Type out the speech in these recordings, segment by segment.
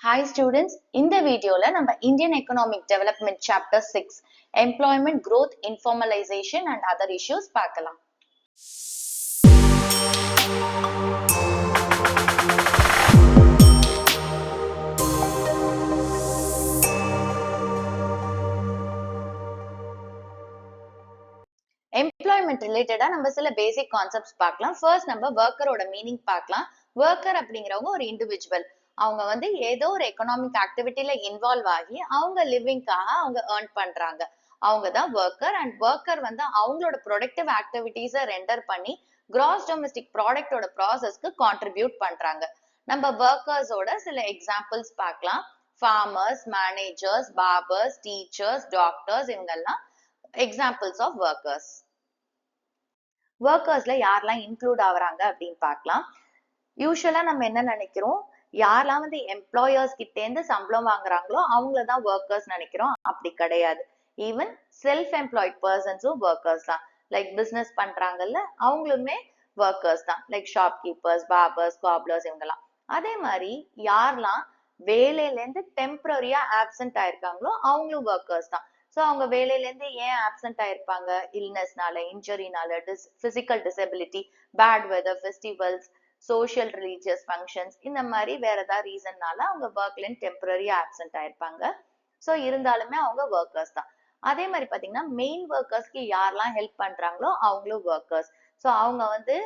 Hi students, in the video நம்ம Indian Economic Development Chapter 6 Employment Growth, Informalization and Other Issues பார்க்கலாம். Employment ரிலேட்டடா நம்ம சில பேசிக் concepts பார்க்கலாம். ஃபர்ஸ்ட் நம்ம ஒர்க்கரோட மீனிங் பார்க்கலாம். ஒர்க்கர் அப்படிங்கிறவங்க ஒரு இண்டிவிஜுவல். அவங்க வந்து ஏதோ ஒரு எக்கனாமிக் ஆக்டிவிட்டில இன்வால்வ் ஆகி அவங்க லிவிங்காக அவங்க ஏர்ன் பண்றாங்க. அவங்க தான் ஒர்க்கர். அண்ட் ஒர்க்கர் வந்து அவங்களோட ப்ரொடக்டிவ் ஆக்டிவிட்டிஸை ரெண்டர் பண்ணி கிராஸ் டொமஸ்டிக் ப்ராடக்டோட ப்ராசஸ்க்கு கான்ட்ரிபியூட் பண்றாங்க. நம்ம ஒர்க்கர்ஸோட சில எக்ஸாம்பிள்ஸ் பார்க்கலாம். Farmers, managers, barbers, teachers, doctors, இவங்கெல்லாம் எக்ஸாம்பிள்ஸ் ஆஃப் ஒர்க்கர்ஸ். ஒர்க்கர்ஸ்ல யாரெல்லாம் இன்க்ளூட் ஆகுறாங்க அப்படின்னு பார்க்கலாம். யூஸ்வலா நம்ம என்ன நினைக்கிறோம், யாரெல்லாம் வந்து எம்ப்ளாயர்ஸ் கிட்ட இருந்து சம்பளம் வாங்குறாங்களோ அவங்களதான் ஒர்க்கர்ஸ் நினைக்கிறோம். அப்படி கிடையாது. ஈவன் செல்ஃப் எம்ப்ளாய்ட் பர்சன்ஸும் ஒர்க்கர்ஸ் தான். லைக் பிசினஸ் பண்றாங்கல்ல, அவங்களுமே ஒர்க்கர்ஸ் தான். Like shop keepers, barbers, cobblers, இவங்கெல்லாம். அதே மாதிரி யாரெல்லாம் வேலையில இருந்து டெம்பரரியா ஆப்சென்ட் ஆயிருக்காங்களோ அவங்களும் ஒர்க்கர்ஸ் தான். ஸோ அவங்க வேலையில இருந்து ஏன் ஆப்சென்ட் ஆயிருப்பாங்க? இல்னஸ்னால, இன்ஜுரினால, physical disability, bad weather, festivals, social religious functions, இந்த மாதிரி வேற ஏதாவது ரீசன்னால அவங்க ஒர்க்ல இருந்து டெம்பரரியா ஆப்சென்ட் ஆயிருப்பாங்க. ஸோ இருந்தாலுமே அவங்க ஒர்க்கர்ஸ் தான். அதே மாதிரி பாத்தீங்கன்னா மெயின் ஒர்க்கர்ஸ்க்கு யாரெல்லாம் ஹெல்ப் பண்றாங்களோ அவங்களும் ஒர்க்கர்ஸ். ஸோ அவங்க வந்து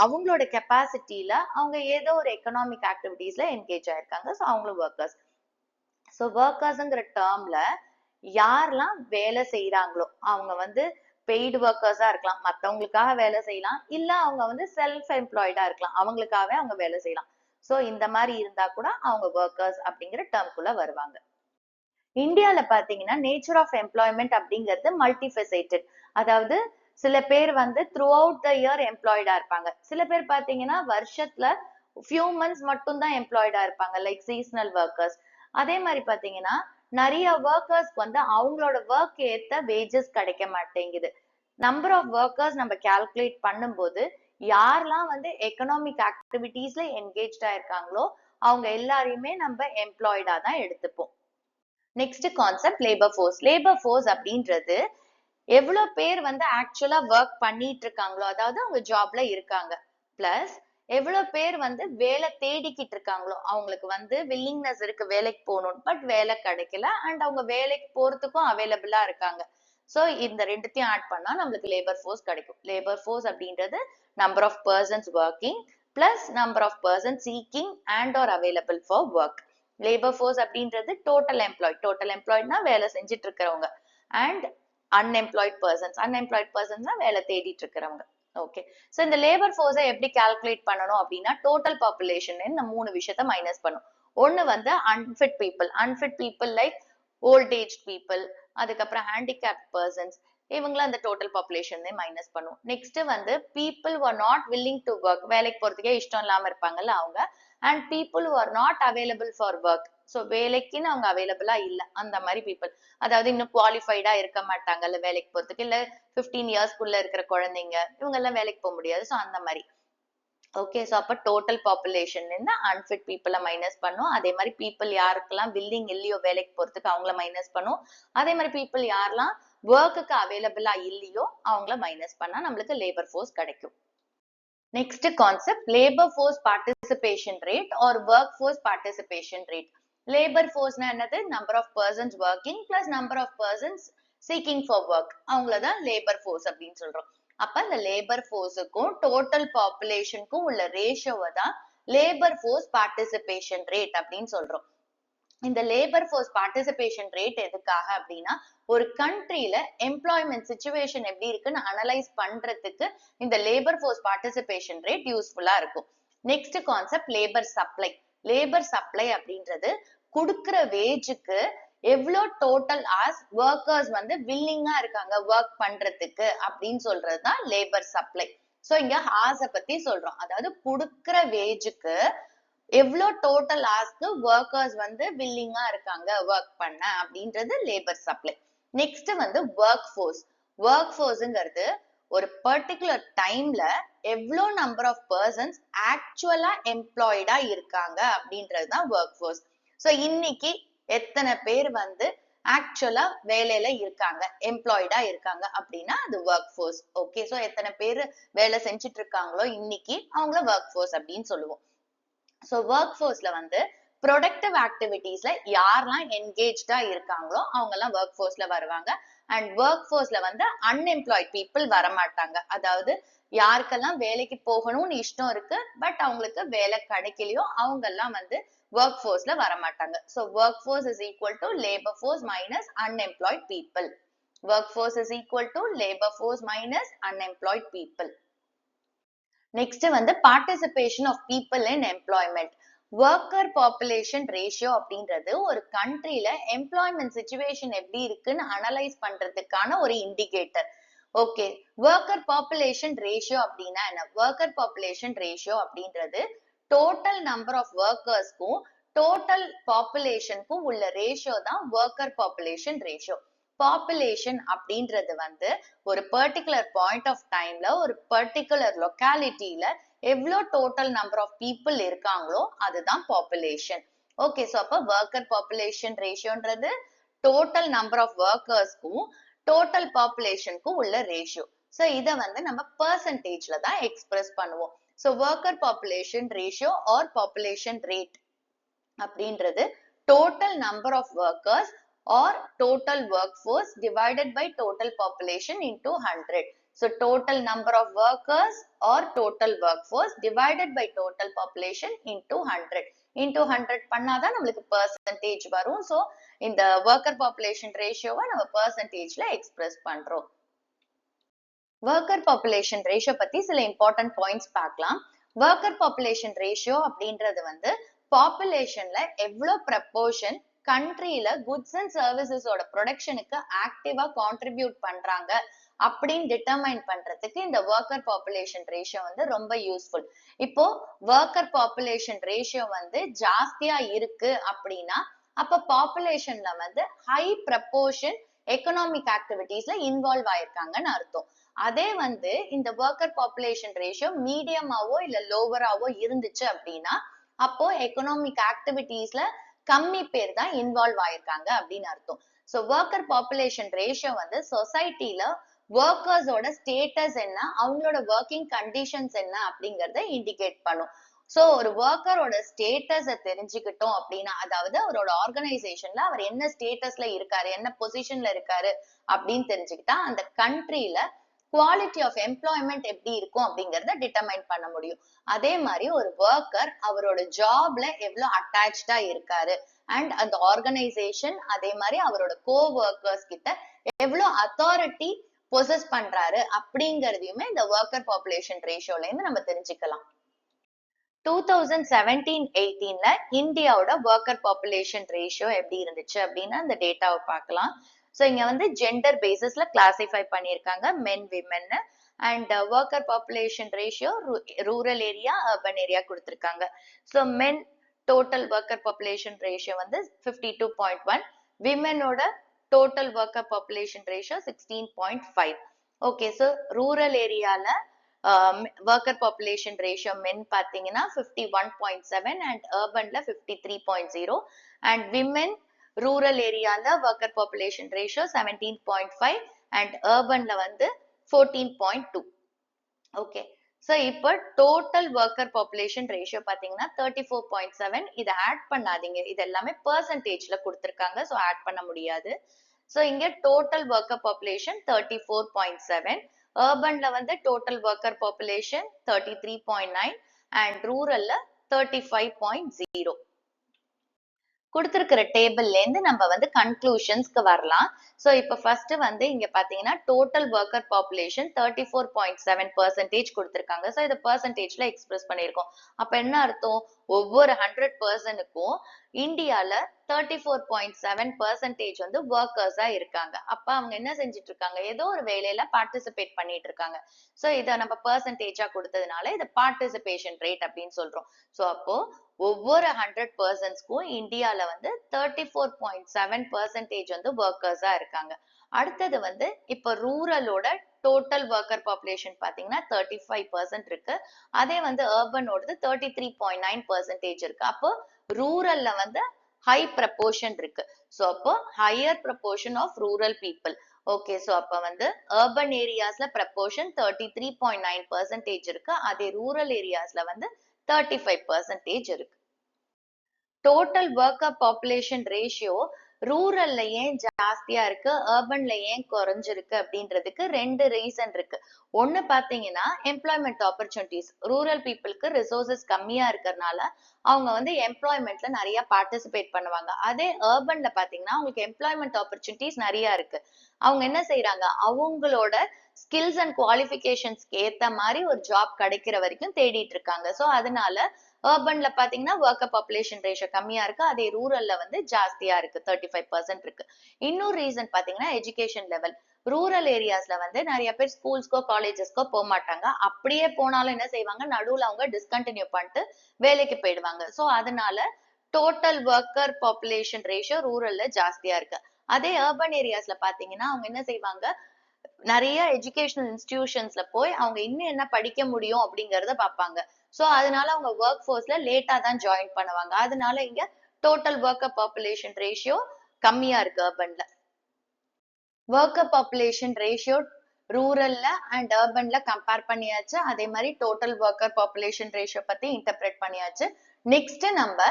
அவங்களோட கெப்பாசிட்டியில அவங்க ஏதோ ஒரு எக்கனாமிக் ஆக்டிவிட்டீஸ்ல என்கேஜ் ஆயிருக்காங்க. ஸோ அவங்களும் ஒர்க்கர்ஸ். ஸோ ஒர்க்கர்ஸ்ங்கிற டேர்ம்ல யாரெல்லாம் வேலை செய்யறாங்களோ அவங்க வந்து பெய்டு ஒர்க்கர்ஸா இருக்கலாம், மத்தவங்களுக்காக வேலை செய்யலாம், இல்ல அவங்க வந்து செல்ஃப் எம்ப்ளாய்டா இருக்கலாம், அவங்களுக்காகவே அவங்க வேலை செய்யலாம். சோ இந்த மாதிரி இருந்தா கூட அவங்க ஒர்க்கர்ஸ் அப்படிங்கிற டேர்ம்குள்ள வருவாங்க. இந்தியால பாத்தீங்கன்னா நேச்சர் ஆஃப் எம்ப்ளாய்மெண்ட் அப்படிங்கிறது மல்டிஃபெசைட்டட். அதாவது சில பேர் வந்து த்ரூ அவுட் த இயர் எம்ப்ளாய்டா இருப்பாங்க. சில பேர் பாத்தீங்கன்னா வருஷத்துல ஃபியூ மந்த்ஸ் மட்டும் தான் எம்ப்ளாய்டா இருப்பாங்க, லைக் சீசனல் ஒர்க்கர்ஸ். அதே மாதிரி பாத்தீங்கன்னா நிறைய ஒர்க்கர்ஸ்க்கு வந்து அவங்களோட ஒர்க் ஏத்த வேஜஸ் கிடைக்க மாட்டேங்குது. நம்பர் ஆஃப் ஒர்க்கர்ஸ் நம்ம கால்குலேட் பண்ணும்போது யாரெல்லாம் வந்து எக்கனாமிக் ஆக்டிவிட்டீஸ்ல என்கேஜ்டா இருக்காங்களோ அவங்க எல்லாரையுமே நம்ம எம்ப்ளாய்டா தான் எடுத்துப்போம். Next concept labour force. Labour force அப்படின்றது எவ்வளவு பேர் வந்து ஆக்சுவலா ஒர்க் பண்ணிட்டு இருக்காங்களோ, அதாவது அவங்க ஜாப்ல இருக்காங்க, பிளஸ் எவ்வளவு பேர் வந்து வேலை தேடிக்கிட்டு இருக்காங்களோ, அவங்களுக்கு வந்து வில்லிங்னஸ் இருக்கு வேலைக்கு போகணும், பட் வேலை கிடைக்கல, அண்ட் அவங்க வேலைக்கு போறதுக்கும் அவைலபிளா இருக்காங்க. சோ இந்த ரெண்டுத்தையும் ஆட் பண்ணா நம்மளுக்கு லேபர் ஃபோர்ஸ் கிடைக்கும். லேபர் ஃபோர்ஸ் அப்படின்றது number of persons working plus number of persons seeking and are available for work. Labour force அப்படின்றது டோட்டல் எம்ப்ளாய்ட். டோட்டல் எம்ப்ளாய்ட்னா வேலை செஞ்சுட்டு இருக்கிறவங்க. அண்ட் அன்எம்ப்ளாய்ட் பர்சன்ஸ்னா வேலை தேடிட்டு இருக்கிறவங்க. ஓகே. சோ இந்த லேபர் ஃபோர்ஸை எப்படி கால்குலேட் பண்ணணும் அப்படின்னா டோட்டல் பாப்புலேஷன் இந்த மூணு விஷயத்த மைனஸ் பண்ணும். ஒண்ணு வந்து unfit people like old age people, அதுக்கப்புறம் ஹேண்டிகேப் பர்சன்ஸ், இவங்களும் அந்த டோட்டல் பாப்புலேஷன் மைனஸ் பண்ணும். நெக்ஸ்ட் வந்து people who are not willing to work, வேலைக்கு போறதுக்கே இஷ்டம் இல்லாம இருப்பாங்கல்ல அவங்க, and people who are not available for work, so வேலைக்குன்னு அவங்க அவைலபிளா இல்ல, அந்த மாதிரி பீப்புள். அதாவது இன்னும் குவாலிஃபைடா இருக்க மாட்டாங்கல்ல வேலைக்கு போறதுக்கு, இல்ல 15 இயர்ஸ்க்குள்ள இருக்கிற குழந்தைங்க, இவங்க எல்லாம் வேலைக்கு போக முடியாது. ஸோ அந்த மாதிரி. ஓகே. ஸோ அப்ப டோட்டல் பாப்புலேஷன்ல இருந்து அன்ஃபிட் பீப்புளை மைனஸ் பண்ணும். அதே மாதிரி பீப்புள் யாருக்கெல்லாம் வில்லிங் இல்லையோ வேலைக்கு போறதுக்கு அவங்கள மைனஸ் பண்ணும். அதே மாதிரி பீப்புள் யாரெல்லாம் ஒர்க்குக்கு அவைலபிளா இல்லையோ அவங்கள மைனஸ் பண்ணா நம்மளுக்கு லேபர் ஃபோர்ஸ் கிடைக்கும். Next concept labour force participation rate or work force participation rate. Labour ஃபோர்ஸ்னா என்னது? Number of persons working plus number of persons seeking for work, அவங்களதான் லேபர் ஃபோர்ஸ் அப்படின்னு சொல்றோம். அப்ப இந்த லேபர் ஃபோர்ஸுக்கும் டோட்டல் பாப்புலேஷனுக்கும் உள்ள ரேஷியோவை தான் லேபர் ஃபோர்ஸ் பார்ட்டிசிபேஷன் ரேட் அப்படின்னு சொல்றோம். இந்த லேபர் ஃபோர்ஸ் பார்ட்டிசிபேஷன் ரேட் எதுக்காக அப்படின்னா ஒரு கண்ட்ரியில எம்ப்ளாய்மெண்ட் சிச்சுவேஷன் எப்படி இருக்குன்னு அனலைஸ் பண்றதுக்கு இந்த லேபர் ஃபோர்ஸ் பார்ட்டிசிபேஷன் ரேட் யூஸ்ஃபுல்லா இருக்கும். Next concept labour supply. Labour supply அப்படின்றது கொடுக்கிற வேஜுக்கு எவ்வளோ டோட்டல் ஆர்ஸ் ஒர்க்கர்ஸ் வந்து வில்லிங்கா இருக்காங்க ஒர்க் பண்றதுக்கு அப்படின்னு சொல்றதுதான் லேபர் சப்ளை. சோ இங்க ஹார்ஸ பத்தி சொல்றோம். அதாவது கொடுக்கிற வேஜுக்கு எவ்வளோ டோட்டல் ஆர்ஸ்க்கு ஒர்க்கர்ஸ் வந்து வில்லிங்கா இருக்காங்க ஒர்க் பண்ண அப்படின்றது லேபர் சப்ளை. நெக்ஸ்ட் வந்து ஒர்க் ஃபோர்ஸ். ஒர்க் ஃபோர்ஸ்ங்கிறது ஒரு பர்டிகுலர் டைம்ல எவ்வளோ நம்பர் ஆஃப் பர்சன்ஸ் ஆக்சுவலா எம்ப்ளாய்டா இருக்காங்க அப்படின்றதுதான் ஒர்க் ஃபோர்ஸ். சோ இன்னைக்கு எத்தனை பேர் வந்து ஆக்சுவலா வேலையில இருக்காங்க, எம்ப்ளாய்டா இருக்காங்க அப்படின்னா அது ஒர்க் ஃபோர்ஸ். ஓகே, சோ எத்தனை பேர் வேலை செஞ்சுட்டு இருக்காங்களோ இன்னைக்கு அவங்கள ஒர்க் ஃபோர்ஸ் அப்படின்னு சொல்லுவோம். சோ ஒர்க் ஃபோர்ஸ்ல வந்து ப்ரொடக்டிவ் ஆக்டிவிட்டீஸ்ல யாரெல்லாம் என்கேஜ்டா இருக்காங்களோ அவங்க எல்லாம் ஒர்க் ஃபோர்ஸ்ல வருவாங்க. அண்ட் ஒர்க் ஃபோர்ஸ்ல வந்து அன்எம்ப்ளாய்ட் பீப்புள் வரமாட்டாங்க. அதாவது யாருக்கெல்லாம் வேலைக்கு போகணும்னு இஷ்டம் இருக்கு பட் அவங்களுக்கு வேலை கிடைக்கலையோ அவங்க எல்லாம் வந்து ஒர்க் ஃபோர்ஸ்ல வரமாட்டாங்க. So work force is equal to labour force minus unemployed people. Work force is equal to labour force minus unemployed people. Next வந்து participation of people in employment. Worker population ratio அப்படின்றது ஒரு கண்ட்ரில employment situation எப்படி இருக்குன்னு analyse பண்றதுக்கான ஒரு indicator. Okay, worker population ratio அப்படின்னா என்ன? ஒர்க்கர் பாப்புலேஷன் ரேஷியோ அப்படின்றது டோட்டல் நம்பர் ஆஃப் ஒர்க்கர்ஸ்க்கும் டோட்டல் பாப்புலேஷனுக்கும் உள்ள ரேஷியோ தான் ஒர்க்கர் பாப்புலேஷன் ரேஷியோ. பாப்புலேஷன் அப்படின்றது வந்து ஒரு பர்டிகுலர் பாயிண்ட் ஆஃப் டைம்ல ஒரு பர்டிகுலர் லொக்காலிட்டியில எவ்வளோ டோட்டல் நம்பர் ஆஃப் பீப்புள் இருக்காங்களோ அதுதான் பாப்புலேஷன். ஓகே, ஸோ அப்போ ஒர்க்கர் பாப்புலேஷன் ரேஷியோன்றது டோட்டல் நம்பர் ஆஃப் ஒர்க்கர்ஸ்க்கும் டோட்டல் பாப்புலேஷனுக்கும் உள்ள ரேஷியோ. ஸோ இதை வந்து நம்ம பெர்சன்டேஜ்ல தான் எக்ஸ்பிரஸ் பண்ணுவோம். So worker population ratio or population rate அப்படின்றது total number of workers or total workforce divided by total population into 100. So total number of workers or total workforce divided by total population into 100. Into 100 பண்ணாதான் நம்மளுக்கு percentage வரும். So இந்த worker population ratio நம்ம percentageல express பண்றோம். worker population ratio பத்தி சில important points பார்க்கலாம். worker population ratio அப்படின்றது வந்து populationல எவ்வளோ proportion கண்ட்ரியில குட்ஸ் அண்ட் சர்வீசஸோட ப்ரொடக்ஷனுக்கு ஆக்டிவா கான்ட்ரிபியூட் பண்றாங்க அப்படின்னு டிட்டர்மைன் பண்றதுக்கு இந்த ஒர்க்கர் பாப்புலேஷன் ரேஷியோ வந்து ரொம்ப யூஸ்ஃபுல். இப்போ ஒர்க்கர் பாப்புலேஷன் ரேஷியோ வந்து ஜாஸ்தியா இருக்கு அப்படின்னா அப்ப பாப்புலேஷன்ல வந்து ஹை ப்ரப்போர்ஷன் எக்கனாமிக் ஆக்டிவிட்டீஸ்ல இன்வால்வ் ஆயிருக்காங்கன்னு அர்த்தம். அதே வந்து இந்த ஒர்க்கர் பாப்புலேஷன் ரேஷியோ மீடியமாவோ இல்ல லோவராவோ இருந்துச்சு அப்படின்னா அப்போ எக்கனாமிக் ஆக்டிவிட்டீஸ்ல கம்மி பேர் தான் இன்வால்வ் ஆயிருக்காங்க அப்படின்னு அர்த்தம். ஸோ ஒர்க்கர் பாப்புலேஷன் ரேஷியோ வந்து சொசைட்டில ஒர்க்கர்ஸோட ஸ்டேட்டஸ் என்ன, அவங்களோட ஒர்க்கிங் கண்டிஷன்ஸ் என்ன அப்படிங்கறத இண்டிகேட் பண்ணும். ஸோ ஒரு ஒர்க்கரோட ஸ்டேட்டஸை தெரிஞ்சுக்கிட்டோம் அப்படின்னா, அதாவது அவரோட ஆர்கனைசேஷன்ல அவர் என்ன ஸ்டேட்டஸ்ல இருக்காரு, என்ன பொசிஷன்ல இருக்காரு அப்படின்னு தெரிஞ்சுக்கிட்டா அந்த கண்ட்ரில குவாலிட்டி ஆஃப் எம்ப்ளாய்மெண்ட் எப்படி இருக்கும் அப்படிங்கறத டிட்டர்மைன் பண்ண முடியும். அதே மாதிரி ஒரு ஒர்க்கர் அவரோட ஜாப்ல எவ்வளவு அட்டாச்சா இருக்காரு அண்ட் அந்த ஆர்கனைசேஷன் அதே மாதிரி அவரோட கோ ஒர்க்கர்ஸ் கிட்ட எவ்வளவு அத்தாரிட்டி பொசஸ் பண்றாரு அப்படிங்கறதையுமே இந்த ஒர்க்கர் பாப்புலேஷன் ரேஷியோல இருந்து நம்ம தெரிஞ்சுக்கலாம். 2017-18ல இந்தியாவோட ஒர்க்கர் பாப்புலேஷன் ரேஷியோ எப்படி இருந்துச்சு அப்படின்னா அந்த டேட்டாவை பார்க்கலாம். ஸோ இங்க வந்து ஜெண்டர் பேசிஸ்ல கிளாசிஃபை பண்ணியிருக்காங்க men women and worker population ratio rural area urban area கொடுத்துருக்காங்க. So men total worker population ratio வந்து 52.1, விமெனோட total worker population ratio 16.5. Okay, so rural ஏரியால ஒர்க்கர் பாப்புலேஷன் ரேஷியோ மென் பார்த்தீங்கன்னா 51.7 அண்ட் அர்பன்ல 53.0 அண்ட் விமென் ரூரல் ஏரியால worker population ratio 17.5 and அர்பன்ல வந்து 14.2. Okay, so இப்போ டோட்டல் ஒர்க்கர் பாப்புலேஷன் ரேஷியோ பார்த்தீங்கன்னா 34.7. இதை ஆட் பண்ணாதீங்க, இது எல்லாமே பெர்சன்டேஜ்ல கொடுத்துருக்காங்க, ஸோ ஆட் பண்ண முடியாது. ஸோ இங்க டோட்டல் ஒர்க்கர் பாப்புலேஷன் 34.7, அர்பன்ல வந்து டோட்டல் ஒர்க்கர் பாப்புலேஷன் 33.9 அண்ட் ரூரல்ல 35.0. கொடுத்திருக்கிற டேபிள்ல இருந்து நம்ம வந்து கன்க்ளூஷன்ஸ்க்கு வரலாம். ஸோ இப்போ ஃபர்ஸ்ட் வந்து இங்க பாத்தீங்கன்னா டோட்டல் ஒர்க்கர் பாப்புலேஷன் 34.7% கொடுத்திருக்காங்க. ஸோ இதை பெர்சன்டேஜ்ல எக்ஸ்பிரஸ் பண்ணியிருக்கோம். அப்ப என்ன அர்த்தம்? ஒவ்வொரு 100%க்கும் இந்தியால 34.7% வந்து ஒர்க்கர்ஸா இருக்காங்க. அப்ப அவங்க என்ன செஞ்சுட்டு இருக்காங்க? ஏதோ ஒரு வேலையில பார்ட்டிசிபேட் பண்ணிட்டு இருக்காங்க. ஸோ இதை நம்ம பெர்சன்டேஜா கொடுத்ததுனால இதை பார்ட்டிசிபேஷன் ரேட் அப்படின்னு சொல்றோம். ஸோ அப்போ ஒவ்வொரு 100%க்கும் இந்தியால வந்து 34.7% வந்து ஒர்க்கர்ஸா இருக்காங்க. அடுத்தது வந்து இப்ப ரூரலோட டோட்டல் ஒர்க்கர் பாப்புலேஷன் பாத்தீங்கன்னா 35% இருக்கு. அதே வந்து அர்பனோடது 33.9% இருக்கு. அப்போ ரூரல்ல வந்து high proportion இருக்கு. So அப்போ higher proportion of rural people. Okay, so அப்ப வந்து urban areasல proportion 33.9% இருக்கு. அதே rural areasல வந்து 35% இருக்கு. டோட்டல் ஒர்க்கர் பாப்புலேஷன் ரேஷியோ ரூரல்ல ஏன் ஜாஸ்தியா இருக்கு, அர்பன்ல ஏன் குறைஞ்சிருக்கு அப்படின்றதுக்கு ரெண்டு ரீசன் இருக்கு. ஒண்ணு பாத்தீங்கன்னா எம்ப்ளாய்மெண்ட் ஆப்பர்ச்சுனிட்டிஸ். ரூரல் பீப்புளுக்கு ரிசோர்சஸ் கம்மியா இருக்கிறதுனால அவங்க வந்து எம்ப்ளாய்மெண்ட்ல நிறைய பார்ட்டிசிபேட் பண்ணுவாங்க. அதே அர்பன்ல பாத்தீங்கன்னா அவங்களுக்கு எம்ப்ளாய்மெண்ட் ஆப்பர்ச்சுனிட்டிஸ் நிறைய இருக்கு. அவங்க என்ன செய்யறாங்க, அவங்களோட ஸ்கில்ஸ் அண்ட் குவாலிஃபிகேஷன்ஸ்க்கு ஏத்த மாதிரி ஒரு ஜாப் கிடைக்கிற வரைக்கும் தேடிட்டு இருக்காங்க. சோ அதனால அர்பன்ல பாத்தீங்கன்னா ஒர்க்கர் பாப்புலேஷன் ரேஷியோ கம்மியா இருக்கு. அதே ரூரல்ல வந்து ஜாஸ்தியா இருக்கு, 35% இருக்கு. இன்னொரு ரீசன் பாத்தீங்கன்னா எஜுகேஷன் லெவல். ரூரல் ஏரியாஸ்ல வந்து நிறைய பேர் ஸ்கூல்ஸ்க்கோ காலேஜஸ்க்கோ போக மாட்டாங்க. அப்படியே போனாலும் என்ன செய்வாங்க, நடுவுல அவங்க டிஸ்கண்டினியூ பண்ணிட்டு வேலைக்கு போயிடுவாங்க. சோ அதனால டோட்டல் ஒர்க்கர் பாப்புலேஷன் ரேஷியோ ரூரல்ல ஜாஸ்தியா இருக்கு. அதே அர்பன் ஏரியாஸ்ல பாத்தீங்கன்னா அவங்க என்ன செய்வாங்க, நிறைய எஜுகேஷனல் இன்ஸ்டிடியூஷன்ஸ்ல போய் அவங்க இன்னும் என்ன படிக்க முடியும் அப்படிங்கறத பார்ப்பாங்க. சோ அதனால அவங்க ஒர்க் ஃபோர்ஸ்ல லேட்டா தான் ஜாயின் பண்ணுவாங்க. அதனால இங்க டோட்டல் ஒர்க்கர் பாப்புலேஷன் ரேஷியோ கம்மியா இருக்கு அர்பன்ல. ஒர்க்கர் பாப்புலேஷன் ரேஷியோ ரூரல்ல அண்ட் அர்பன்ல கம்பேர் பண்ணியாச்சு. அதே மாதிரி டோட்டல் ஒர்க்கர் பாப்புலேஷன் ரேஷியோ பத்தி இன்டர்பிரேட் பண்ணியாச்சு. நெக்ஸ்ட் நம்ம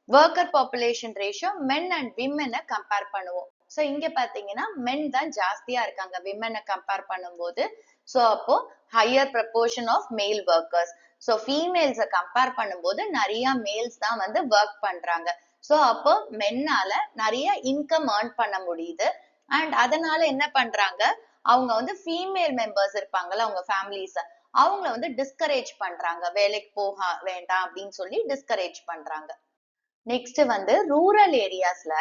worker population ratio men and விமெனை கம்பேர் பண்ணுவோம். சோ இங்க பாத்தீங்கன்னா மென் தான் ஜாஸ்தியா இருக்காங்க விமெனை கம்பேர் பண்ணும்போது. சோ அப்போ higher proportion of male workers. So ஃபீமேல்ஸை கம்பேர் பண்ணும்போது நிறைய மேல்ஸ் தான் வந்து ஒர்க் பண்றாங்க. சோ அப்போ மென்னால நிறைய இன்கம் ஏர்ன் பண்ண முடியுது. அண்ட் அதனால என்ன பண்றாங்க, அவங்க வந்து ஃபீமேல் மெம்பர்ஸ் இருப்பாங்கல்ல அவங்க ஃபேமிலிஸ், அவங்கள வந்து டிஸ்கரேஜ் பண்றாங்க, வேலைக்கு போக வேண்டாம் அப்படின்னு சொல்லி டிஸ்கரேஜ் பண்றாங்க. நெக்ஸ்ட் வந்து ரூரல் ஏரியாஸ்ல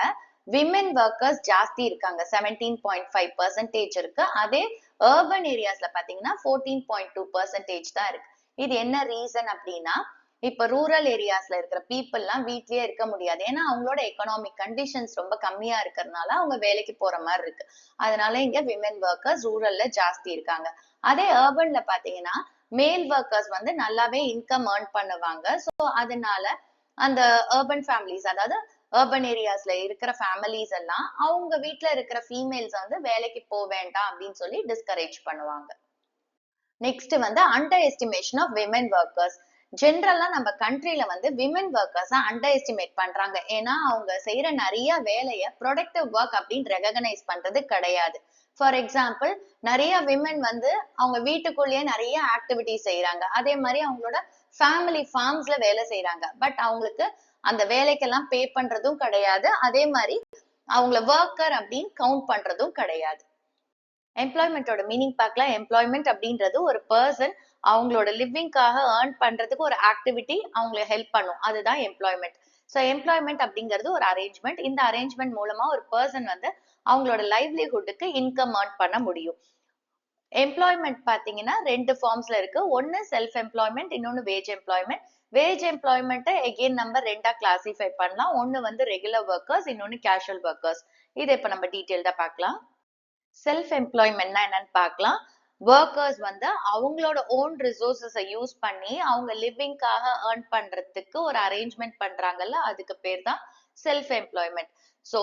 விமென் ஒர்க்கர்ஸ் ஜாஸ்தி இருக்காங்க, 17.5% இருக்கு. அதே அர்பன் ஏரியாஸ்ல பாத்தீங்கன்னா 14.2% தான் இருக்கு. இது என்ன ரீசன் அப்படின்னா, இப்ப ரூரல் ஏரியாஸ்ல இருக்கிற பீப்புள் எல்லாம் வீட்லயே இருக்க முடியாது. ஏன்னா அவங்களோட எக்கனாமிக் கண்டிஷன்ஸ் ரொம்ப கம்மியா இருக்கிறதுனால அவங்க வேலைக்கு போற மாதிரி இருக்கு. அதனால இங்க விமென் ஒர்க்கர்ஸ் ரூரல்ல ஜாஸ்தி இருக்காங்க. அதே அர்பன்ல பாத்தீங்கன்னா மேல் ஒர்க்கர்ஸ் வந்து நல்லாவே இன்கம் ஏர்ன் பண்ணுவாங்க. சோ அதனால அந்த அர்பன் ஃபேமிலிஸ், அதாவது அர்பன் ஏரியாஸ்ல இருக்கிற ஃபேமிலிஸ் எல்லாம் அவங்க வீட்ல இருக்கிற ஃபீமேல்ஸ் வந்து வேலைக்கு போக வேண்டாம் அப்படின்னு சொல்லி டிஸ்கரேஜ் பண்ணுவாங்க. நெக்ஸ்ட் வந்து underestimation of women workers. ஜென்ரலா நம்ம கண்ட்ரில வந்து விமென் ஒர்க்கர்ஸ் அண்டர் எஸ்டிமேட் பண்றாங்க. ஏன்னா அவங்க செய்யற நிறைய வேலையை ப்ரொடக்டிவ் ஒர்க் அப்படின்னு ரெகனைஸ் பண்றது கிடையாது. ஃபார் எக்ஸாம்பிள், நிறைய விமென் வந்து அவங்க வீட்டுக்குள்ளேயே நிறைய ஆக்டிவிட்டிஸ் செய்யறாங்க. அதே மாதிரி அவங்களோட ஃபேமிலி ஃபார்ம்ஸ்ல வேலை செய்யறாங்க. பட் அவங்களுக்கு அந்த வேலைக்கெல்லாம் பே பண்றதும் கிடையாது. அதே மாதிரி அவங்கள ஒர்க்கர் அப்படின்னு கவுண்ட் பண்றதும் கிடையாது. எம்ப்ளாய்மெண்டோட மீனிங் பார்க்கலாம். எம்ப்ளாய்மெண்ட் அப்படின்றது ஒரு பர்சன் அவங்களோட லிவிங்காக ஏர்ன் பண்றதுக்கு ஒரு ஆக்டிவிட்டி அவங்களை ஹெல்ப் பண்ணும், அதுதான் எம்ப்ளாய்மெண்ட். ஸோ எம்ப்ளாய்மெண்ட் அப்படிங்கிறது ஒரு அரேஞ்ச்மெண்ட். இந்த அரேஞ்ச்மெண்ட் மூலமா ஒரு பர்சன் வந்து அவங்களோட லைவ்லிஹுட்டுக்கு இன்கம் ஏர்ன் பண்ண முடியும். எம்ப்ளாய்மெண்ட் பாத்தீங்கன்னா ரெண்டு ஃபார்ம்ஸ்ல இருக்கு. ஒன்னு செல்ஃப் எம்ப்ளாய்மெண்ட், இன்னொன்னு wage employment. Wage employment again நம்ம ரெண்டா கிளாசிஃபை பண்ணலாம். ஒன்னு வந்து ரெகுலர் ஒர்க்கர்ஸ், இன்னொன்னு கேஷுவல் ஒர்க்கர்ஸ். இதை இப்ப நம்ம டீடைல்டா பார்க்கலாம். செல்ஃப் எம்ப்ளாய்மெண்ட்னா என்னன்னு பார்க்கலாம். ஒர்க்கர்ஸ் வந்து அவங்களோட ஓன் ரிசோர்சஸை யூஸ் பண்ணி அவங்க லிவிங்காக ஏர்ன் பண்றதுக்கு ஒரு அரேஞ்ச்மெண்ட் பண்றாங்கல்ல, அதுக்கு பேர் தான் செல்ஃப் எம்ப்ளாய்மெண்ட். ஸோ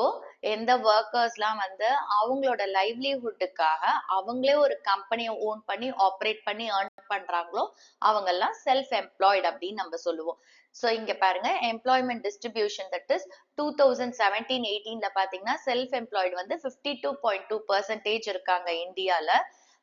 எந்த ஒர்க்கர்ஸ்லாம் வந்து அவங்களோட லைவ்லிஹுட்டுக்காக அவங்களே ஒரு கம்பெனியை ஓன் பண்ணி ஆப்ரேட் பண்ணி ஏர்ன் பண்றாங்களோ அவங்க எல்லாம் செல்ஃப் எம்ப்ளாய்டு அப்படின்னு நம்ம சொல்லுவோம். ஸோ இங்க பாருங்க, எம்ப்ளாய்மெண்ட் டிஸ்ட்ரிபியூஷன், தட் இஸ் 2017-18ல பாத்தீங்கன்னா செல்ஃப் எம்ப்ளாய்டு வந்து 52.2% இருக்காங்க இந்தியால.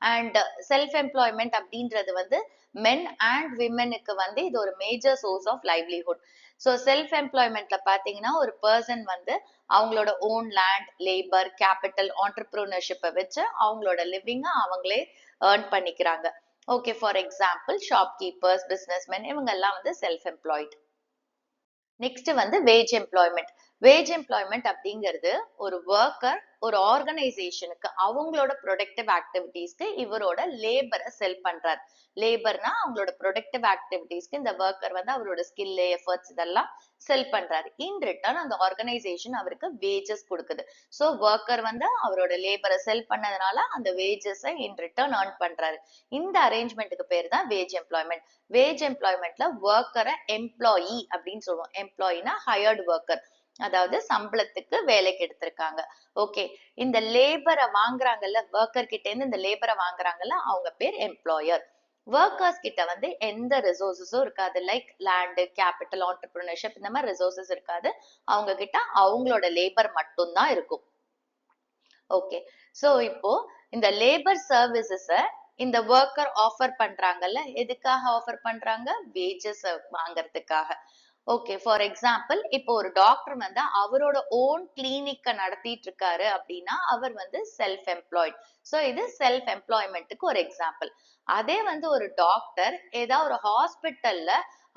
அண்ட் செல்ஃப் எம்ப்ளாய்மெண்ட் அப்படின்றது வந்து மென் அண்ட் விமெனுக்கு வந்து இது ஒரு major source of livelihood. So self எம்ப்ளாய்மெண்ட்ல பாத்தீங்கன்னா ஒரு பர்சன் வந்து அவங்களோட ஓன் லேண்ட், லேபர், கேபிட்டல், ஆண்டர்பிரினர்ஷிப்பை வச்சு அவங்களோட லிவிங்கை அவங்களே ஏர்ன் பண்ணிக்கிறாங்க. Okay, for example shopkeepers, businessmen, இவங்க எல்லாம் வந்து செல்ஃப் எம்ப்ளாய்டு. நெக்ஸ்ட் வந்து வேஜ் எம்ப்ளாய்மெண்ட். வேஜ் எம்ப்ளாய்மெண்ட் அப்படிங்கிறது ஒரு ஒர்க்கர் ஒரு ஆர்கனைசேஷனுக்கு அவங்களோட ப்ரொடக்டிவ் ஆக்டிவிட்டீஸ்க்கு இவரோட லேபரை செல் பண்றாரு. லேபர்னா அவங்களோட ப்ரொடக்டிவ் ஆக்டிவிட்டீஸ்க்கு இந்த ஒர்க்கர் வந்து அவரோட ஸ்கில், எஃபர்ட்ஸ் இதெல்லாம் செல் பண்றாரு. இன் ரிட்டர்ன் அந்த ஆர்கனைசேஷன் அவருக்கு வேஜஸ் கொடுக்குது. ஸோ ஒர்க்கர் வந்து அவரோட லேபரை செல் பண்ணதுனால அந்த வேஜஸை இன் ரிட்டர்ன் ஏர்ன் பண்றாரு. இந்த அரேஞ்ச்மெண்ட்டுக்கு பேர் தான் வேஜ் எம்ப்ளாய்மெண்ட். வேஜ் எம்ப்ளாய்மெண்ட்ல ஒர்க்கரை எம்ப்ளாயி அப்படின்னு சொல்லுவோம். எம்ப்ளாயினா ஹையர்டு ஒர்க்கர். அதாவது சம்பளத்துக்கு வேலைக்கு எடுத்திருக்காங்க. ஓகே, இந்த லேபரை வாங்குறாங்கல்ல, ஒர்க்கர் கிட்ட இருந்து இந்த லேபரை வாங்குறாங்கல்ல, அவங்க பேர் எம்ப்ளாயர். ஒர்க்கர்ஸ் கிட்ட வந்து எந்த ரிசோர்சஸும் இருக்காது. லைக் லேண்டு, கேபிட்டல், ஆண்டர்பிரினர்ஷிப் இந்த மாதிரி ரிசோர்சஸ் இருக்காது. அவங்க கிட்ட அவங்களோட லேபர் மட்டும்தான் இருக்கும். ஓகே, சோ இப்போ இந்த லேபர் சர்வீசஸ இந்த ஒர்க்கர் ஆஃபர் பண்றாங்கல்ல, எதுக்காக ஆஃபர் பண்றாங்க? வேஜஸ் வாங்குறதுக்காக. ஓகே, ஃபார் எக்ஸாம்பிள் இப்போ ஒரு டாக்டர் வந்து அவரோட ஓன் கிளினிக்க நடத்திட்டு இருக்காரு அப்படின்னா அவர் வந்து செல்ஃப் எம்ப்ளாய்ட். ஸோ இது செல்ஃப் எம்ப்ளாய்மெண்ட்டுக்கு ஒரு எக்ஸாம்பிள். அதே வந்து ஒரு டாக்டர் ஏதாவது ஒரு ஹாஸ்பிட்டல்ல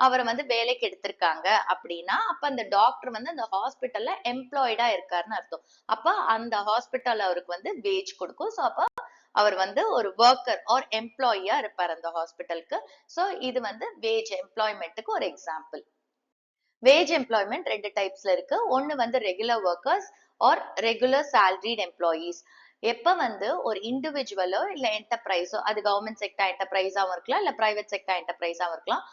அவரை வந்து வேலைக்கு எடுத்திருக்காங்க அப்படின்னா அப்ப அந்த டாக்டர் வந்து அந்த ஹாஸ்பிட்டல்ல எம்ப்ளாய்டா இருக்காருன்னு அர்த்தம். அப்ப அந்த ஹாஸ்பிட்டல் அவருக்கு வந்து வேஜ் கொடுக்கும். ஸோ அப்ப அவர் வந்து ஒரு ஒர்க்கர் ஆர் எம்ப்ளாயியா இருப்பார் அந்த ஹாஸ்பிட்டலுக்கு. ஸோ இது வந்து வேஜ் எம்ப்ளாய்மெண்ட்டுக்கு ஒரு எக்ஸாம்பிள். வேஜ் எம்ப்ளாய்மெண்ட் ரெண்டு டைப்ஸ்ல இருக்கு. ஒன்னு வந்து regular workers R regular salaried employees. எப்ப வந்து ஒரு இண்டிவிஜுவலோ இல்ல என்டர்பிரைஸோ, அது கவர்மெண்ட் செக்டர் என்டர்பிரைஸாவும் இருக்கலாம் இல்ல பிரைவேட் செக்டர் என்டர்பிரைஸாவும் இருக்கலாம்.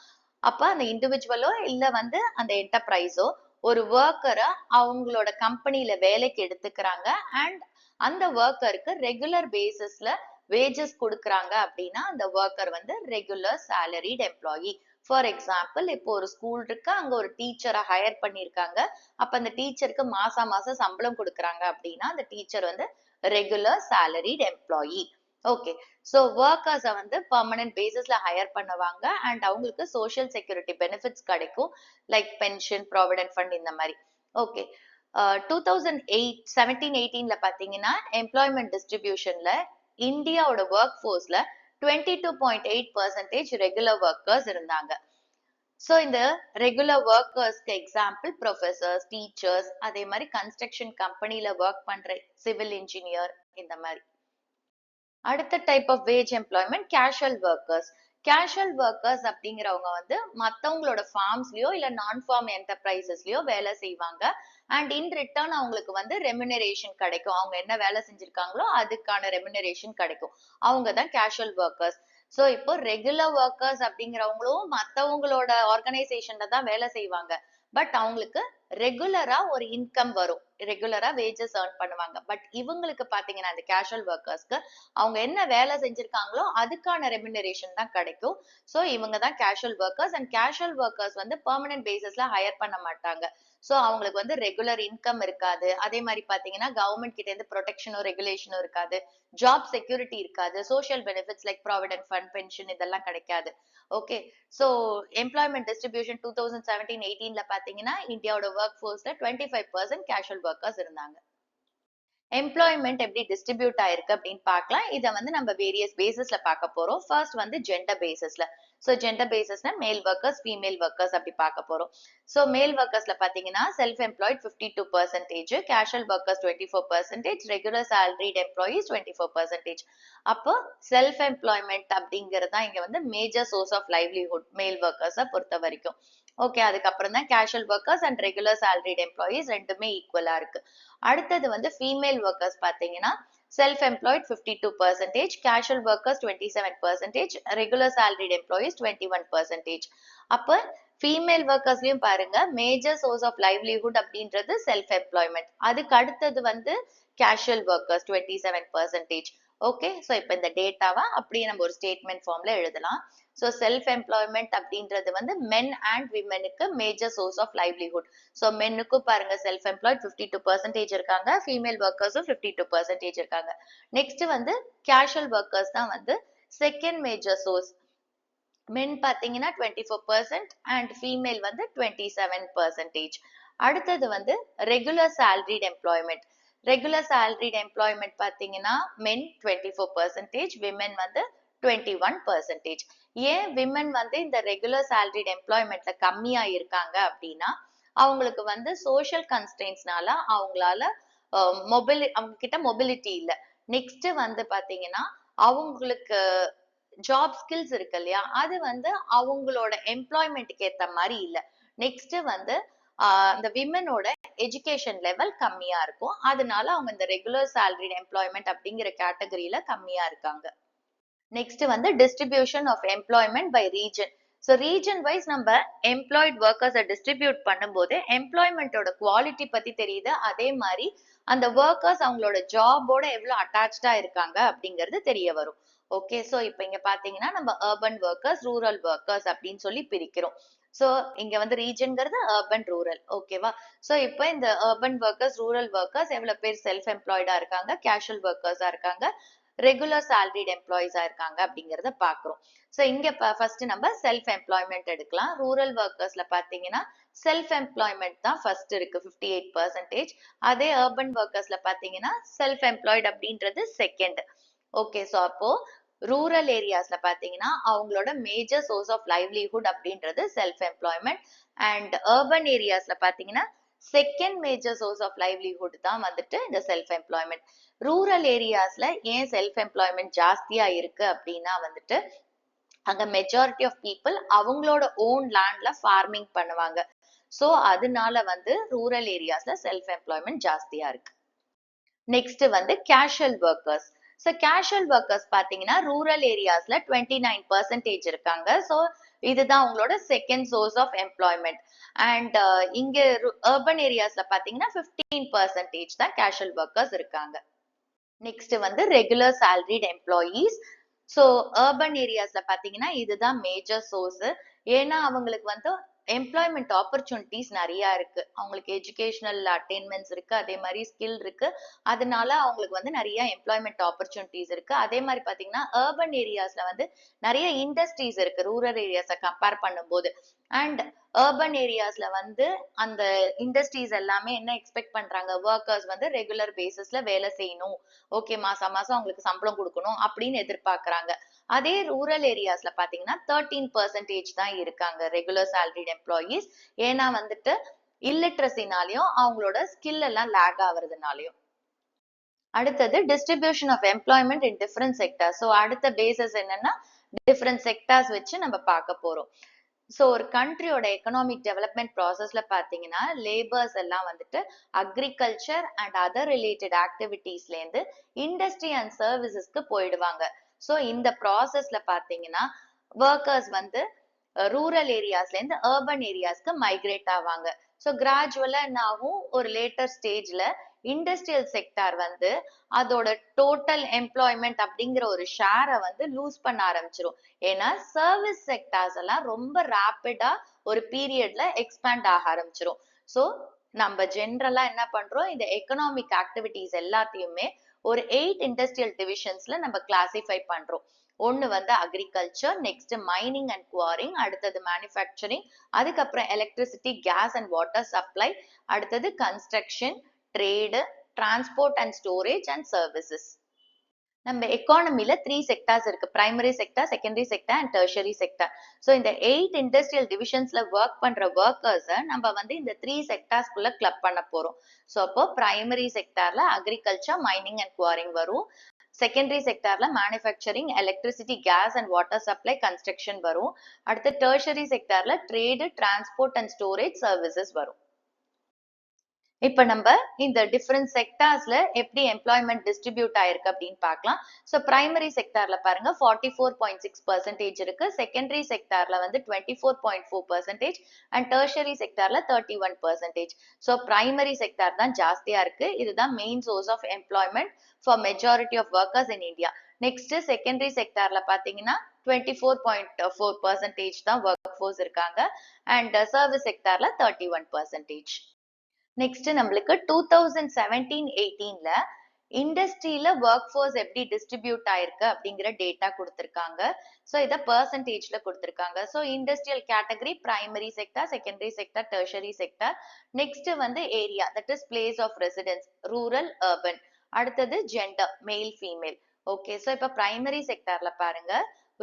அப்ப அந்த இண்டிவிஜுவலோ இல்ல வந்து அந்த என்டர்பிரைஸோ ஒரு ஒர்க்கரை அவங்களோட கம்பெனில வேலைக்கு எடுத்துக்கிறாங்க அண்ட் அந்த ஒர்க்கருக்கு ரெகுலர் பேசிஸ்ல வேஜஸ் கொடுக்குறாங்க அப்படின்னா அந்த ஒர்க்கர் வந்து regular salaried employee. For example இப்போ ஒரு ஸ்கூல் இருக்கு, அங்க ஒரு டீச்சரை ஹையர் பண்ணிருக்காங்க. அப்ப அந்த டீச்சருக்கு மாசம் மாசம் சம்பளம் கொடுக்குறாங்க அப்படின்னா அந்த டீச்சர் வந்து regular salaried employee. Okay, so ஒர்க்கர்ஸ வந்து பெர்மனன்ட் பேசிஸ்ல ஹையர் பண்ணுவாங்க அண்ட் அவங்களுக்கு சோஷியல் செக்யூரிட்டி பெனிஃபிட்ஸ் கிடைக்கும். லைக் பென்ஷன், ப்ராவிடென்ட் ஃபண்ட் இந்த மாதிரி. ஓகே, 2017-18ல பாத்தீங்கன்னா எம்ப்ளாய்மெண்ட் டிஸ்ட்ரிபியூஷன்ல இந்தியாவோட ஒர்க் ஃபோர்ஸ்ல 22.8% ரெகுலர் ஒர்க்கர்ஸ் இருந்தாங்க. சோ இந்த ரெகுலர் ஒர்க்கர்ஸ்க்கு எக்ஸாம்பிள் ப்ரொஃபசர்ஸ், டீச்சர்ஸ், அதே மாதிரி கன்ஸ்ட்ரக்ஷன் கம்பெனில ஒர்க் பண்ற சிவில் இன்ஜினியர் இந்த மாதிரி. அடுத்த type of wage employment casual workers. Casual workers அப்படிங்கிறவங்க வந்து மத்தவங்களோட ஃபார்ம்ஸ்லயோ இல்ல நான் ஃபார்ம் என்டர்பிரைசஸ்லயோ வேலை செய்வாங்க அண்ட் இன் ரிட்டர்ன் அவங்களுக்கு வந்து ரெமுனரேஷன் கிடைக்கும். அவங்க என்ன வேலை செஞ்சிருக்காங்களோ அதுக்கான ரெமுனரேஷன் கிடைக்கும். அவங்க தான் கேஷுவல் ஒர்க்கர்ஸ். சோ இப்போ ரெகுலர் ஒர்க்கர்ஸ் அப்படிங்கிறவங்களும் மத்தவங்களோட ஆர்கனைசேஷன்ல தான் வேலை செய்வாங்க. பட் அவங்களுக்கு ரெகுலரா ஒரு இன்கம் வரும். ரெகுலரா வேஜஸ் ஏர்ன் பண்ணுவாங்க. பட் இவங்களுக்கு பாத்தீங்கன்னா இந்த கேஷுவல் ஒர்க்கர்ஸ்க்கு அவங்க என்ன வேலை செஞ்சிருக்காங்களோ அதுக்கான ரெமுனரேஷன் தான் கிடைக்கும். சோ இவங்க தான் casual workers and casual workers வந்து பெர்மனன்ட் பேசிஸ்ல ஹையர் பண்ண மாட்டாங்க. சோ அவங்களுக்கு வந்து ரெகுலர் இன்கம் இருக்காது. அதே மாதிரி பாத்தீங்கன்னா கவர்மெண்ட் கிட்ட இருந்து ப்ரொடெக்ஷனோ ரெகுலேஷனோ இருக்காது. ஜாப் செக்யூரிட்டி இருக்காது. Social benefits like provident fund, pension இதெல்லாம் கிடைக்காது. ஓகே, சோ எம்ப்ளாய்மெண்ட் டிஸ்ட்ரிபியூஷன் 2017-18ல பாத்தீங்கன்னா இந்தியாவோட ஒர்க் ஃபோர்ஸ்ல 25% கேஷுவல் ஒர்க்கர்ஸ் இருந்தாங்க. எம்ப்ளாய்மெண்ட் எப்படி டிஸ்ட்ரிபியூட் ஆயிருக்கு அப்படின்னு பார்க்கலாம். இதை வந்து நம்ம வேரியஸ் பேசிஸ்ல பார்க்க போறோம். ஃபர்ஸ்ட் வந்து ஜெண்டர் பேசிஸ்ல. ஸோ ஜெண்டர் பேசிஸ்னா மேல் ஒர்க்கர்ஸ், ஃபீமேல் ஒர்க்கர்ஸ் அப்படி பார்க்க போறோம். ஸோ மேல் ஒர்க்கர்ஸ்ல பாத்தீங்கன்னா self employed 52%, casual workers 24%, regular salaried employees 24%. அப்போ செல்ஃப் எம்ப்ளாய்மெண்ட் அப்படிங்கிறது தான் இங்க வந்து மேஜர் சோர்ஸ் ஆஃப் லைவ்லிஹுட் மேல் ஒர்க்கர்ஸை பொறுத்த வரைக்கும். ஓகே, அதுக்கப்புறம் தான் casual workers and regular salaried employees ரெண்டுமே ஈக்குவலா இருக்கு. அடுத்தது வந்து ஃபீமேல் ஒர்க்கர்ஸ் பாத்தீங்கன்னா self employed 52%, casual workers 27%, regular salaried employees 21%. அப்ப ஃபீமேல் ஒர்க்கர்ஸ்லயும் பாருங்க மேஜர் சோர்ஸ் ஆஃப் லைவ்லிஹுட் அப்படின்றது செல்ஃப் எம்ப்ளாய்மெண்ட். அதுக்கு அடுத்தது வந்து கேஷுவல் ஒர்க்கர்ஸ் 27%. ஓகே, சோ இப்ப இந்த டேட்டாவை அப்படியே நம்ம ஒரு ஸ்டேட்மெண்ட் ஃபார்ம்ல எழுதலாம். சோ செல்ஃப் எம்ப்ளாய்மெண்ட் அப்படின்றது வந்து மென் அண்ட் விமெனுக்கு major source of livelihood. So மென்னுக்கும் பாருங்க செல்ஃப் எம்ப்ளாய்ட் 52% இருக்காங்க, ஃபீமேல் ஒர்க்கர்ஸும் 52% இருக்காங்க. நெக்ஸ்ட் வந்து கேஷுவல் ஒர்க்கர்ஸ் தான் வந்து செகண்ட் மேஜர் சோர்ஸ். மென் பாத்தீங்கன்னா 24% அண்ட் ஃபீமேல் வந்து 27%. அடுத்தது வந்து regular salaried employment. Regular salaried employment பாத்தீங்கன்னா மென் 24%, விமென் வந்து 21%. ஏன் விமென் வந்து இந்த ரெகுலர் salaried எம்ப்ளாய்மெண்ட்ல கம்மியா இருக்காங்க அப்படின்னா அவங்களுக்கு வந்து சோஷியல் கன்ஸ்ட்ரெயின்ஸ்னால அவங்களால அவங்க கிட்ட மொபிலிட்டி இல்ல. நெக்ஸ்ட் வந்து பாத்தீங்கன்னா அவங்களுக்கு ஜாப் ஸ்கில்ஸ் இருக்கு இல்லையா, அது வந்து அவங்களோட எம்ப்ளாய்மெண்ட்டுக்கு ஏத்த மாதிரி இல்ல. நெக்ஸ்ட் வந்து இந்த விமனோட எஜுகேஷன் லெவல் கம்மியா இருக்கும். அதனால அவங்க இந்த ரெகுலர் salaried எம்ப்ளாய்மெண்ட் அப்படிங்கிற கேட்டகரியில கம்மியா இருக்காங்க. நெக்ஸ்ட் வந்து distribution of employment by region. So region wise நம்ம எம்ப்ளாய்ட் ஒர்க்கர்ஸை டிஸ்ட்ரிபியூட் பண்ணும்போது எம்ப்ளாய்மெண்ட்டோட குவாலிட்டி பத்தி தெரியுது. அதே மாதிரி அந்த ஒர்க்கர்ஸ் அவங்களோட ஜாபோட எவ்வளவு அட்டாச்சா இருக்காங்க அப்படிங்கிறது தெரிய வரும். ஓகே, ஸோ இப்போ இங்க பாத்தீங்கன்னா நம்ம அர்பன் ஒர்க்கர்ஸ், ரூரல் ஒர்க்கர்ஸ் அப்படின்னு சொல்லி பிரிக்கிறோம். ஸோ இங்க வந்து ரீஜன்ங்கிறது அர்பன் ரூரல். ஓகேவா? ஸோ இப்போ இந்த அர்பன் ஒர்க்கர்ஸ், ரூரல் ஒர்க்கர்ஸ் எவ்வளவு பேர் செல்ஃப் எம்ப்ளாய்டா இருக்காங்க, கேஷுவல் ஒர்க்கர்ஸா இருக்காங்க, ரெகுலர் சேலரிட் எம்ப்ளாயிஸா இருக்காங்க அப்படிங்கறத பாக்குறோம். சோ இங்க ஃபர்ஸ்ட் நம்ம செல்ஃப் எம்ப்ளாய்மெண்ட் எடுக்கலாம். ரூரல் ஒர்க்கர்ஸ்ல பாத்தீங்கன்னா செல்ஃப் எம்ப்ளாய்மெண்ட் தான் ஃபர்ஸ்ட் இருக்கு 58%. அதே அர்பன் ஒர்க்கர்ஸ்ல பாத்தீங்கன்னா செல்ஃப் எம்ப்ளாய்டு அப்படின்றது செகண்ட். ஓகே, சோ அப்போ ரூரல் ஏரியாஸ்ல பாத்தீங்கன்னா அவங்களோட மேஜர் சோர்ஸ் ஆஃப் லைவ்லிஹுட் அப்படின்றது செல்ஃப் எம்ப்ளாய்மெண்ட். அண்ட் அர்பன் ஏரியாஸ்ல பாத்தீங்கன்னா second major source of livelihood தான் வந்துட்டு இந்த செல்ஃப் எம்ப்ளாய்மெண்ட். ரூரல் ஏரியாஸ்ல ஏன் செல்ஃப் எம்ப்ளாய்மெண்ட் ஜாஸ்தியா இருக்கு அப்படின்னா வந்துட்டு அங்க மெஜாரிட்டி ஆஃப் பீப்புள் அவங்களோட ஓன் லேண்ட்ல ஃபார்மிங் பண்ணுவாங்க. சோ அதனால வந்து ரூரல் ஏரியாஸ்ல செல்ஃப் எம்ப்ளாய்மெண்ட் ஜாஸ்தியா இருக்கு. நெக்ஸ்ட் வந்து casual workers. So casual workers பாத்தீங்கன்னா ரூரல் ஏரியாஸ்ல 29% இருக்காங்க. ஸோ இதுதான் உங்களோட second source of employment. And இங்க அர்பன் ஏரியாஸ்ல பாத்தீங்கன்னா 15% தான் கேஷுவல் ஒர்க்கர்ஸ் இருக்காங்க. நெக்ஸ்ட் வந்து regular salaried employees. So urban ஏரியாஸ்ல பாத்தீங்கன்னா இதுதான் மேஜர் சோர்ஸ். ஏன்னா அவங்களுக்கு வந்து எம்ப்ளாய்மெண்ட் ஆப்பர்ச்சுனிட்டிஸ் நிறைய இருக்கு. அவங்களுக்கு எஜுகேஷனல் அட்டைன்மெண்ட்ஸ் இருக்கு, அதே மாதிரி ஸ்கில் இருக்கு. அதனால அவங்களுக்கு வந்து நிறைய எம்ப்ளாய்மெண்ட் ஆப்பர்ச்சுனிட்டிஸ் இருக்கு. அதே மாதிரி பாத்தீங்கன்னா அர்பன் ஏரியாஸ்ல வந்து நிறைய இண்டஸ்ட்ரீஸ் இருக்கு ரூரல் ஏரியாஸை கம்பேர் பண்ணும்போது. அண்ட் அர்பன் ஏரியாஸ்ல வந்து அந்த இண்டஸ்ட்ரீஸ் எல்லாமே என்ன எக்ஸ்பெக்ட் பண்றாங்க, ஒர்க்கர்ஸ் வந்து ரெகுலர் பேசிஸ்ல வேலை செய்யணும், ஓகே, மாசம் மாசம் அவங்களுக்கு சம்பளம் கொடுக்கணும் அப்படின்னு எதிர்பார்க்கறாங்க. அதே ரூரல் ஏரியாஸ்ல பாத்தீங்கன்னா 13% தான் இருக்காங்க ரெகுலர் சேலரிட் எம்ப்ளாயீஸ். ஏன்னா வந்துட்டு இல்லிட்ரஸினாலையும் அவங்களோட ஸ்கில் எல்லாம் லேக் ஆகுறதுனாலையும். அடுத்தது distribution of employment in different sectors. So அடுத்த பேசஸ் என்னன்னா டிஃபரெண்ட் செக்டர்ஸ் வச்சு நம்ம பார்க்க போறோம். ஸோ ஒரு கண்ட்ரியோட எக்கனாமிக் டெவலப்மெண்ட் ப்ராசஸ்ல பாத்தீங்கன்னா லேபர்ஸ் எல்லாம் வந்துட்டு அக்ரிகல்ச்சர் அண்ட் அதர் ரிலேட்டட் ஆக்டிவிட்டீஸ்ல இருந்து இண்டஸ்ட்ரி அண்ட் சர்வீசஸ்க்கு போயிடுவாங்க. ஸோ இந்த ப்ராசஸ்ல பாத்தீங்கன்னா ஒர்க்கர்ஸ் வந்து ரூரல் ஏரியாஸ்ல இருந்து அர்பன் ஏரியாஸ்க்கு மைக்ரேட் ஆவாங்க. ஸோ கிராஜுவலா என்ன ஆகும், ஒரு லேட்டர் ஸ்டேஜ்ல இண்டஸ்ட்ரியல் செக்டார் வந்து அதோட டோட்டல் எம்ப்ளாய்மெண்ட் அப்படிங்கிற ஒரு ஷேரை வந்து லூஸ் பண்ண ஆரம்பிச்சிரும். ஏன்னா சர்வீஸ் செக்டார்ஸ் எல்லாம் ரொம்ப ரேப்பிடா ஒரு பீரியட்ல எக்ஸ்பேண்ட் ஆக ஆரம்பிச்சிரும். ஸோ நம்ம ஜென்ரலா என்ன பண்றோம், இந்த எக்கனாமிக் ஆக்டிவிட்டிஸ் எல்லாத்தையுமே ஒரு 8 இண்டஸ்ட்ரியல் டிவிஷன்ஸ்ல நம்ம கிளாசிஃபை பண்றோம். ஒன்னு வந்து agriculture, next mining and quarrying, அடுத்தது மேனுஃபேக்சரிங், அதுக்கப்புறம் electricity, gas and water supply, அடுத்தது construction, trade, transport and storage and services. நம்ம எக்கானமில 3 செக்டார்ஸ் இருக்கு, primary sector, secondary sector and tertiary sector. So இந்த 8 இண்டஸ்ட்ரியல் டிவிஷன்ஸ்ல ஒர்க் பண்ற ஒர்க்கர்ஸை நம்ம வந்து இந்த 3 செக்டார்ஸ்குள்ள கிளப் பண்ண போறோம். ஸோ அப்போ பிரைமரி செக்டார்ல அக்ரிகல்ச்சர், மைனிங் அண்ட் குவாரிங் வரும். செகண்டரி செக்டார்ல manufacturing, electricity, gas and water supply, construction வரும். அடுத்து டெர்ஷரி செக்டார்ல trade, transport and storage services வரும். இப்ப நம்ம இந்த டிஃபரெண்ட் செக்டார்ஸ்ல எப்படி எம்ப்ளாய்மெண்ட் டிஸ்ட்ரிபியூட் ஆயிருக்கு அப்படின்னு பார்க்கலாம். ஸோ பிரைமரி செக்டார்ல பாருங்க 44.6% இருக்கு, செகண்டரி செக்டார்ல வந்து 24.4% அண்ட் டெர்ஷரி செக்டார்ல 31%. ஸோ பிரைமரி செக்டார் தான் ஜாஸ்தியா இருக்கு. இதுதான் main source of employment for majority of workers in India. Next secondary செக்டார்ல பாத்தீங்கன்னா 24.4% தான் ஒர்க் ஃபோர்ஸ் இருக்காங்க அண்ட் சர்வீஸ் செக்டார்ல 31%. நெக்ஸ்ட் நம்மளுக்கு 2017-18ல இண்டஸ்ட்ரியில ஒர்க் ஃபோர்ஸ் எப்படி டிஸ்ட்ரிபியூட் ஆயிருக்கு அப்படிங்கிற டேட்டா கொடுத்திருக்காங்க. ஸோ இதை பெர்சன்டேஜ்ல கொடுத்திருக்காங்க. So industrial category primary sector, secondary sector, tertiary sector. Next வந்து area, that is place of residence, rural, urban. அடுத்தது gender, male, female. Okay, so இப்போ பிரைமரி செக்டார்ல பாருங்க,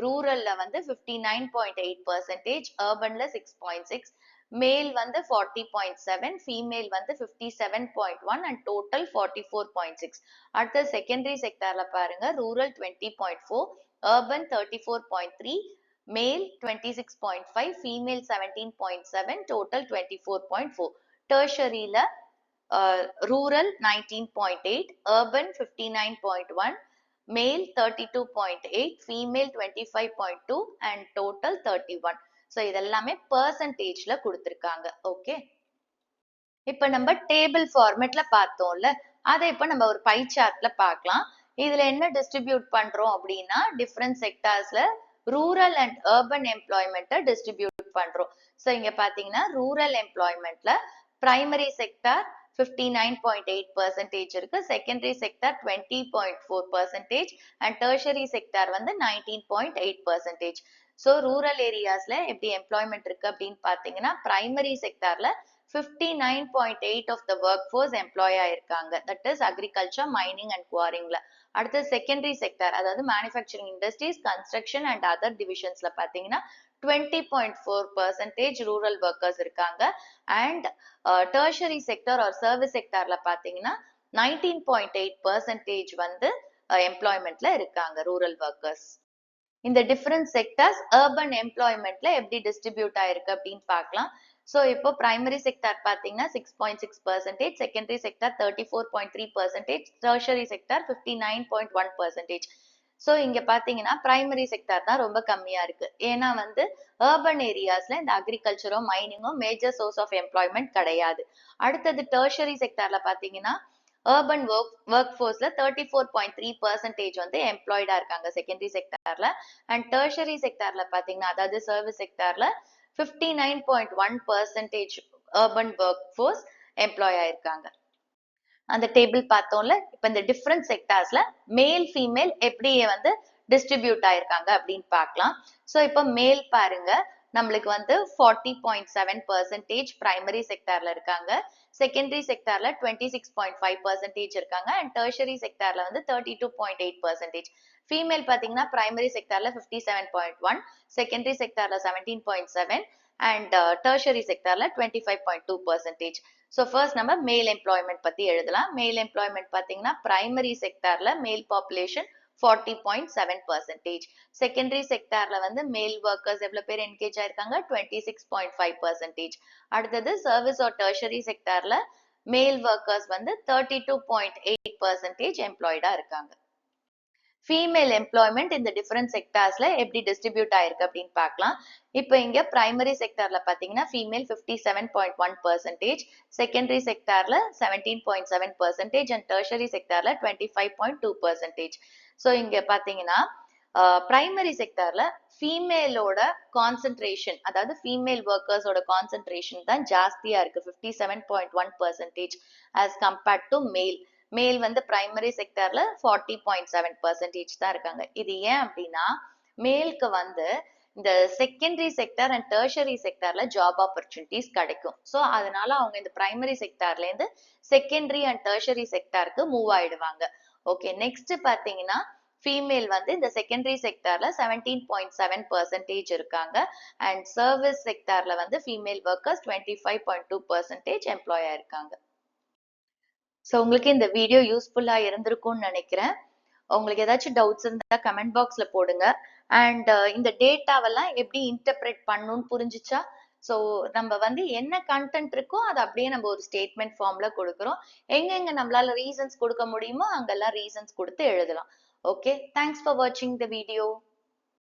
ரூரல்ல வந்து 59.8%, அர்பன்ல 6.6, மேல் வந்து 40.7, ஃபீமேல் வந்து 57.1 அண்ட் டோட்டல் 44.6. அடுத்த செகண்டரி செக்டார்ல பாருங்க, rural 20.4, urban 34.3, male 26.5, female 17.7, total 24.4. டெர்ஷரியில rural 19.8, urban 59.1, male 32.8, female 25.2 and total 31. So இதெல்லாமே பெர்சன்டேஜ்ல கொடுத்துருக்காங்க. ஓகே, இப்ப நம்ம டேபிள் ஃபார்மேட்ல பார்த்தோம்ல, அதை இப்ப நம்ம ஒரு பை சார்ட்ல பார்க்கலாம். இதுல என்ன டிஸ்ட்ரிபியூட் பண்றோம் அப்படின்னா டிஃபரெண்ட் செக்டார்ஸ்ல ரூரல் அண்ட் அர்பன் எம்ப்ளாய்மெண்ட்டை டிஸ்ட்ரிபியூட் பண்றோம். ஸோ இங்க பாத்தீங்கன்னா ரூரல் எம்ப்ளாய்மெண்ட்ல பிரைமரி செக்டார் 59.8% இருக்கு, secondary sector 20.4% and tertiary sector வந்து 19.8%. ஸோ ரூரல் ஏரியாஸ்ல எப்படி எம்ப்ளாய்மெண்ட் இருக்கு அப்படின்னு பாத்தீங்கன்னா primary செக்டார்ல 59.8 of the workforce employ ஆயிருக்காங்க. That is agriculture, mining and quarrying ல. அடுத்து secondary sector, அதாவது manufacturing industries, construction and other divisionsல பாத்தீங்கன்னா 20.4% rural workers இருக்காங்க. And tertiary sector or service sectorல பாத்தீங்கன்னா 19.8% வந்து employmentல இருக்காங்க rural workers. இந்த டிஃபரெண்ட் செக்டர்ஸ் அர்பன் எம்ப்ளாய்மெண்ட்ல எப்படி டிஸ்ட்ரிபியூட் ஆயிருக்கு அப்படின்னு பார்க்கலாம். ஸோ இப்போ பிரைமரி செக்டார் பார்த்தீங்கன்னா 6.6%, secondary sector 34.3%, tertiary sector 59.1%. So இங்க பாத்தீங்கன்னா பிரைமரி செக்டார் தான் ரொம்ப கம்மியா இருக்கு. ஏன்னா வந்து அர்பன் ஏரியாஸ்ல இந்த அக்ரிகல்ச்சரோ மைனிங்கோ மேஜர் சோர்ஸ் ஆஃப் எம்ப்ளாய்மெண்ட் கிடையாது. அடுத்தது டெர்ஷரி செக்டார்ல பாத்தீங்கன்னா urban workforce ல 34.3% வந்து எம்ப்ளாய்டா இருக்காங்க செகண்டரி செக்டார்ல. அண்ட் டெர்ஷரி செக்டார்ல பாத்தீங்கன்னா அதாவது சர்வீஸ் செக்டார்ல 59.1% urban workforce எம்ப்ளாய் ஆயிருக்காங்க. அந்த டேபிள் பார்த்தோம்ல, இப்ப இந்த டிஃபரெண்ட் செக்டார்ஸ்ல மேல் ஃபீமேல் எப்படி வந்து டிஸ்ட்ரிபியூட் ஆயிருக்காங்க அப்படின்னு பார்க்கலாம். ஸோ இப்போ மேல் பாருங்க, நம்மளுக்கு வந்து 40.7% பிரைமரி செக்டார்ல இருக்காங்க, செகண்டரி செக்டார்ல 26.5% இருக்காங்க அண்ட் டெர்ஷரி செக்டார்ல வந்து 32.8%. ஃபீமேல் பாத்தீங்கன்னா பிரைமரி செக்டார்ல 57.1, செகண்டரி செக்டார்ல 17.7 அண்ட் டெர்ஷரி செக்டார்ல 25.2%. ஸோ ஃபர்ஸ்ட் நம்ம மேல் எம்ப்ளாய்மெண்ட் பத்தி எழுதலாம். மேல் எம்ப்ளாய்மெண்ட் பாத்தீங்கன்னா பிரைமரி செக்டார்ல மேல் பாப்புலேஷன் 40.7%. செகண்டரி செக்டார்ல வந்து மேல் ஒர்க்கர்ஸ் எவ்வளவு பேர் என்கேஜ் ஆயிருக்காங்க 26.5%. அடுத்தது சர்வீஸ் ஆர் டெர்ஷரி செக்டார்ல மேல் ஒர்க்கர்ஸ் வந்து 32.8% எம்ப்ளாய்டா இருக்காங்க. ஃபீமேல் எம்ப்ளாய்மெண்ட் இந்த டிஃபரெண்ட் செக்டார்ஸ்ல எப்படி டிஸ்ட்ரிபியூட் ஆயிருக்கு அப்படின்னு பார்க்கலாம். இப்போ இங்க பிரைமரி செக்டார்ல பாத்தீங்கன்னா ஃபீமேல் 57.1%, செகண்டரி செக்டார்ல 17.7% அண்ட் டெர்ஷரி செக்டார்ல 25.2%. ஸோ இங்க பாத்தீங்கன்னா பிரைமரி செக்டார்ல ஃபீமேலோட கான்சென்ட்ரேஷன், அதாவது ஃபீமேல் ஒர்க்கர்ஸோட கான்சென்ட்ரேஷன் தான் ஜாஸ்தியா இருக்கு 57.1% as compared to மேல். மேல் வந்து பிரைமரி செக்டார்ல 40.7% தான் இருக்காங்க. இது ஏன் அப்படின்னா மேலுக்கு வந்து இந்த செகண்டரி செக்டார் அண்ட் டெர்ஷரி செக்டார்ல ஜாப் ஆப்பர்ச்சுனிட்டிஸ் கிடைக்கும். ஸோ அதனால அவங்க இந்த பிரைமரி செக்டார்ல இருந்து செகண்டரி அண்ட் டெர்ஷரி செக்டாருக்கு மூவ் ஆயிடுவாங்க. ஓகே, நெக்ஸ்ட் பாத்தீங்கன்னா ஃபீமேல் வந்து இந்த செகண்டரி செக்டார்ல 17.7% இருக்காங்க அண்ட் சர்வீஸ் செக்டார்ல வந்து ஃபீமேல் ஒர்க்கர்ஸ் 25.2% எம்ப்ளாய் ஆயிருக்காங்க. ஸோ உங்களுக்கு இந்த வீடியோ யூஸ்ஃபுல்லா இருந்திருக்கும்னு நினைக்கிறேன். உங்களுக்கு ஏதாச்சும் டவுட்ஸ் இருந்தா கமெண்ட் பாக்ஸ்ல போடுங்க. அண்ட் இந்த டேட்டாவெல்லாம் எப்படி இன்டர்பிரேட் பண்ணணும்னு புரிஞ்சுச்சா? ஸோ நம்ம வந்து என்ன கண்டென்ட் இருக்கோ அதை அப்படியே நம்ம ஒரு ஸ்டேட்மெண்ட் ஃபார்ம்ல கொடுக்குறோம். எங்கெங்க நம்மளால ரீசன்ஸ் கொடுக்க முடியுமோ அங்கெல்லாம் ரீசன்ஸ் கொடுத்து எழுதலாம். ஓகே, தேங்க்ஸ் ஃபார் வாட்சிங் த வீடியோ.